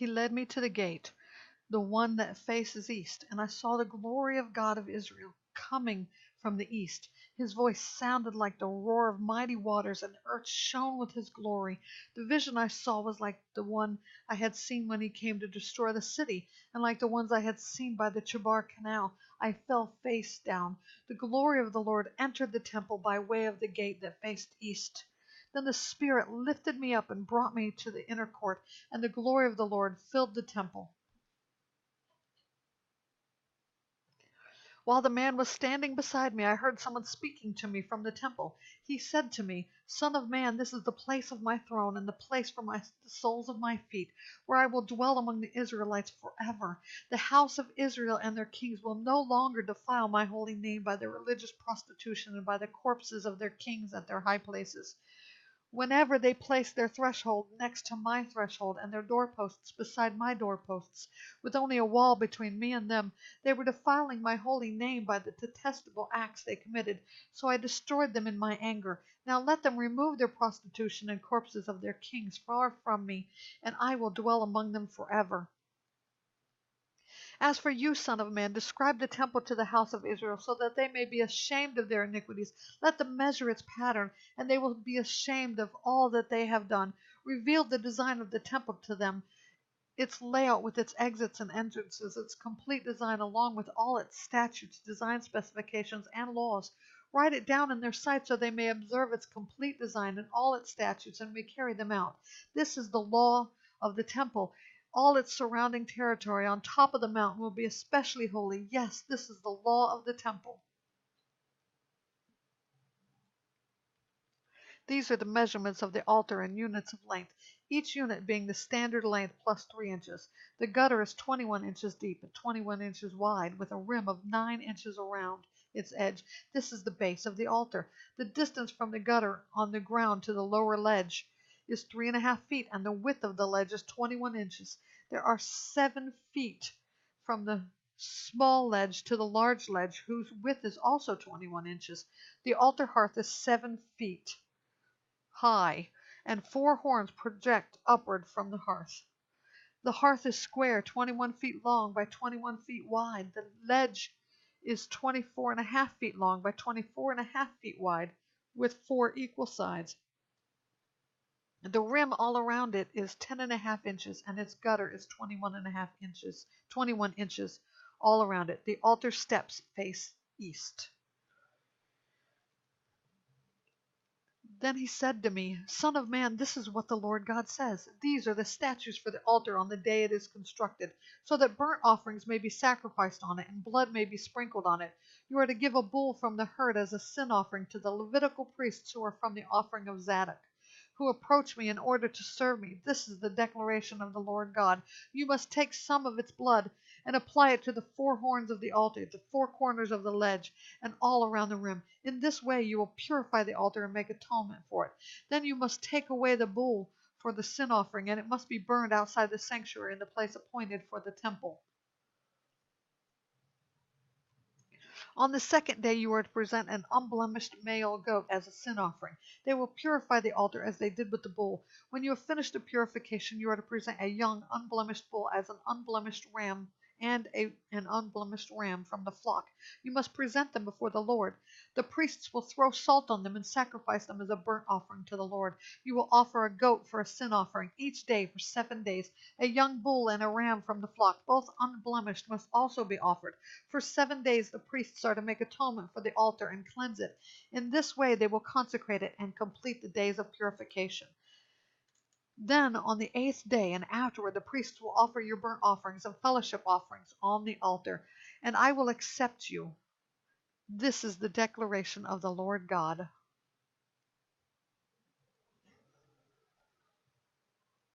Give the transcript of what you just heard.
He led me to the gate, the one that faces east, and I saw the glory of God of Israel coming from the east. His voice sounded like the roar of mighty waters, and the earth shone with his glory. The vision I saw was like the one I had seen when he came to destroy the city, and like the ones I had seen by the Chebar Canal. I fell face down. The glory of the Lord entered the temple by way of the gate that faced east. Then the Spirit lifted me up and brought me to the inner court, and the glory of the Lord filled the temple. While the man was standing beside me, I heard someone speaking to me from the temple. He said to me, Son of man, this is the place of my throne and the place for the soles of my feet, where I will dwell among the Israelites forever. The house of Israel and their kings will no longer defile my holy name by their religious prostitution and by the corpses of their kings at their high places. Whenever they placed their threshold next to my threshold and their doorposts beside my doorposts, with only a wall between me and them, they were defiling my holy name by the detestable acts they committed, so I destroyed them in my anger. Now let them remove their prostitution and corpses of their kings far from me, and I will dwell among them forever. As for you, son of man, describe the temple to the house of Israel, so that they may be ashamed of their iniquities. Let them measure its pattern, and they will be ashamed of all that they have done. Reveal the design of the temple to them, its layout with its exits and entrances, its complete design along with all its statutes, design specifications, and laws. Write it down in their sight so they may observe its complete design and all its statutes and may carry them out. This is the law of the temple. All its surrounding territory on top of the mountain will be especially holy. Yes, this is the law of the temple. These are the measurements of the altar in units of length, each unit being the standard length plus 3 inches. The gutter is 21 inches deep and 21 inches wide, with a rim of 9 inches around its edge. This is the base of the altar. The distance from the gutter on the ground to the lower ledge is 3.5 feet, and the width of the ledge is 21 inches. There are 7 feet from the small ledge to the large ledge, whose width is also 21 inches. The altar hearth is 7 feet high, and 4 horns project upward from the hearth. The hearth is square, 21 feet long by 21 feet wide. The ledge is 24.5 feet long by 24.5 feet wide, with 4 equal sides. The rim all around it is 10.5 inches, and its gutter is 21 inches all around it. The altar steps face east. Then he said to me, Son of man, this is what the Lord God says. These are the statutes for the altar on the day it is constructed, so that burnt offerings may be sacrificed on it, and blood may be sprinkled on it. You are to give a bull from the herd as a sin offering to the Levitical priests who are from the offering of Zadok, who approach me in order to serve me. This is the declaration of the Lord God. You must take some of its blood and apply it to the 4 horns of the altar, the 4 corners of the ledge, and all around the rim. In this way you will purify the altar and make atonement for it. Then you must take away the bull for the sin offering, and it must be burned outside the sanctuary in the place appointed for the temple. On the second day you are to present an unblemished male goat as a sin offering. They will purify the altar as they did with the bull. When you have finished the purification, you are to present a young unblemished bull as an unblemished ram and an unblemished ram from the flock. You must present them before the Lord. The priests will throw salt on them and sacrifice them as a burnt offering to the Lord. You will offer a goat for a sin offering each day for 7 days. A young bull and a ram from the flock, both unblemished, must also be offered. For 7 days the priests are to make atonement for the altar and cleanse it. In this way they will consecrate it and complete the days of purification. Then on the 8th day and afterward the priests will offer your burnt offerings and fellowship offerings on the altar, and I will accept you. This is the declaration of the Lord God.